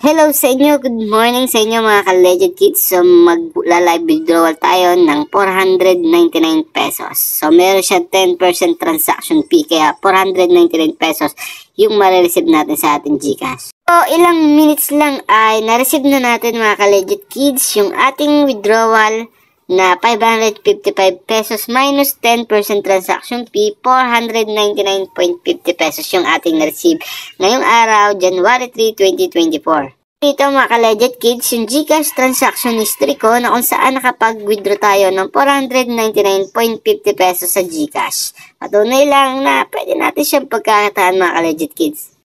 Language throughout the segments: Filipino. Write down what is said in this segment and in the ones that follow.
Hello sa inyo, good morning sa inyo mga ka-Legend Kids. So magla-live withdrawal tayo ng 499 pesos. So meron siya 10% transaction fee, kaya 499 pesos yung marireceive natin sa ating GCash. So ilang minutes lang ay na-receive na natin mga ka-Legend Kids yung ating withdrawal na 555 pesos minus 10% transaction fee, 499.50 pesos yung ating na-receive ngayong araw, January 3, 2024. Dito mga ka-Legend Kids, yung GCash transaction history ko na kung saan nakapag-withdraw tayo ng 499.50 pesos sa GCash. Patunay lang na pwede natin siyang pagkakataan mga ka-Legend Kids.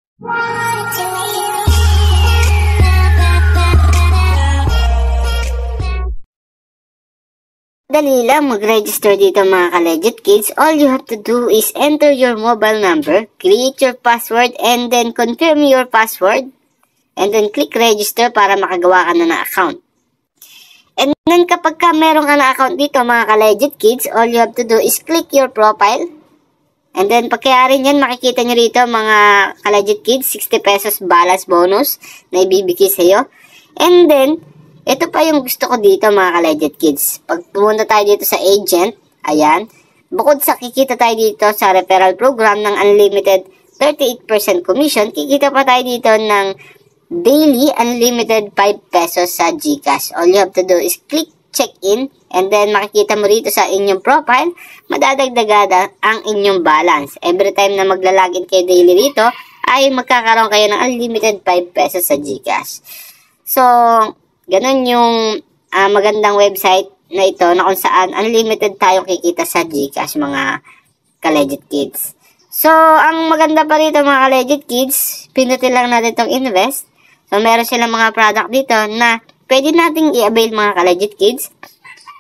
Dali lang mag-register dito mga ka-Legend Kids. All you have to do is enter your mobile number, create your password, and then confirm your password. And then click register para makagawa ka na ng account. And then kapag ka meron ka na account dito mga ka-Legend Kids, all you have to do is click your profile. And then pagkayari nyan, makikita nyo rito mga ka-Legend Kids, 60 pesos balance bonus na ibibigay sa'yo. And then, ito pa yung gusto ko dito mga ka-Legend Kids. Pag pumunta tayo dito sa agent, ayan, bukod sa kikita tayo dito sa referral program ng unlimited 38% commission, kikita pa tayo dito ng daily unlimited 5 pesos sa GCash. All you have to do is click check-in and then makikita mo rito sa inyong profile, madadagdagan ang inyong balance. Every time na maglalagin kayo daily rito, ay magkakaroon kayo ng unlimited 5 pesos sa GCash. So, ganun yung magandang website na ito na kung saan unlimited tayong kikita sa GCash mga ka-Legend Kids. So, ang maganda pa rito mga ka-Legend Kids, pinutin lang natin itong invest. So, meron silang mga product dito na pwede nating i-avail mga ka-Legend Kids.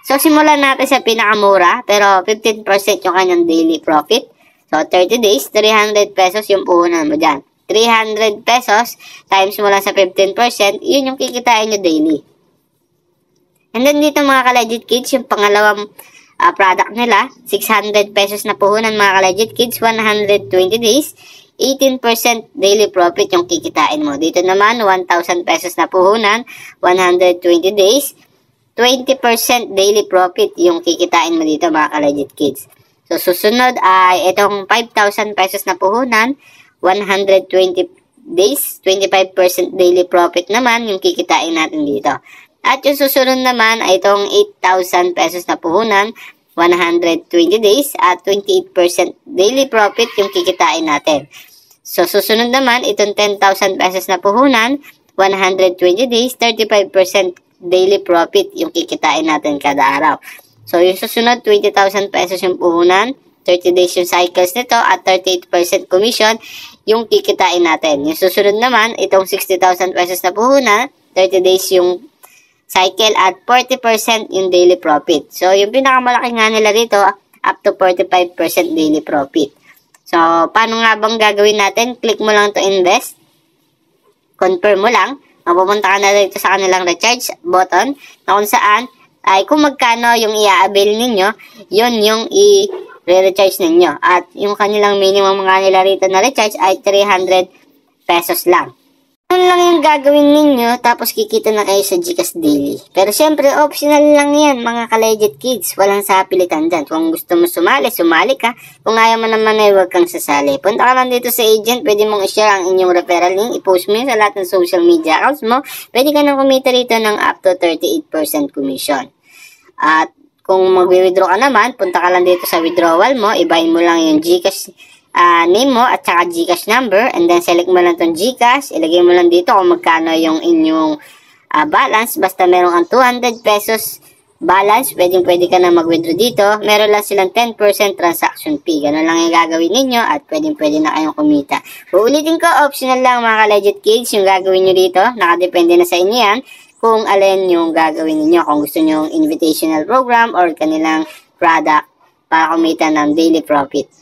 So, simulan natin sa pinakamura, pero 15% yung kanyang daily profit. So, 30 days, 300 pesos yung puhunan mo dyan. 300 pesos times mula sa 15%, yun yung kikitain nyo daily. And then dito mga ka-Legend Kids, yung pangalawang product nila, 600 pesos na puhunan mga ka-Legend Kids, 120 days, 18% daily profit yung kikitain mo. Dito naman, 1,000 pesos na puhunan, 120 days, 20% daily profit yung kikitain mo dito mga ka-Legend Kids. So, susunod ay itong 5,000 pesos na puhunan, 120 days, 25% daily profit naman yung kikitain natin dito. At yung susunod naman ay itong 8,000 pesos na puhunan, 120 days at 28% daily profit yung kikitain natin. So, susunod naman, itong 10,000 pesos na puhunan, 120 days, 35% daily profit yung kikitain natin kada araw. So, yung susunod, 20,000 pesos yung puhunan, 30 days yung cycles nito, at 38% commission yung kikitain natin. Yung susunod naman, itong 60,000 pesos na puhunan, 30 days yung cycle, at 40% yung daily profit. So, yung pinakamalaki nga nila dito, up to 45% daily profit. So, paano nga bang gagawin natin? Click mo lang to invest. Confirm mo lang. Mapupunta ka na dito sa kanilang recharge button na kung saan ay kung magkano yung i-avail ninyo, yun yung i-recharge ninyo. At yung kanilang minimum mga nila rito na recharge ay 300 pesos lang. Yun lang yung gagawin ninyo, tapos kikita na kayo sa GCash daily. Pero syempre, optional lang yan, mga ka-Legend Kids. Walang sapilitan dyan. Kung gusto mo sumali, sumali ka. Kung ayaw mo naman ay huwag kang sasali. Punta ka lang dito sa agent, pwede mong i-share ang inyong referral link, i-post mo yun sa lahat ng social media accounts mo. Pwede ka nang kumita rito ng up to 38% commission. At kung mag-withdraw ka naman, punta ka lang dito sa withdrawal mo, ibahin mo lang yung GCash name mo at saka GCash number, and then select mo lang itong GCash, ilagay mo lang dito kung magkano yung inyong balance. Basta meron kang 200 pesos balance, pwede ka na mag-withdraw dito. Meron lang silang 10% transaction fee. Ganun lang yung gagawin ninyo at pwede na kayong kumita. Uulitin ko, optional lang mga ka-Legend Kids yung gagawin nyo dito. Nakadepende na sa inyo yan kung alin yung gagawin ninyo. Kung gusto nyo yung invitational program or kanilang product para kumita ng daily profit.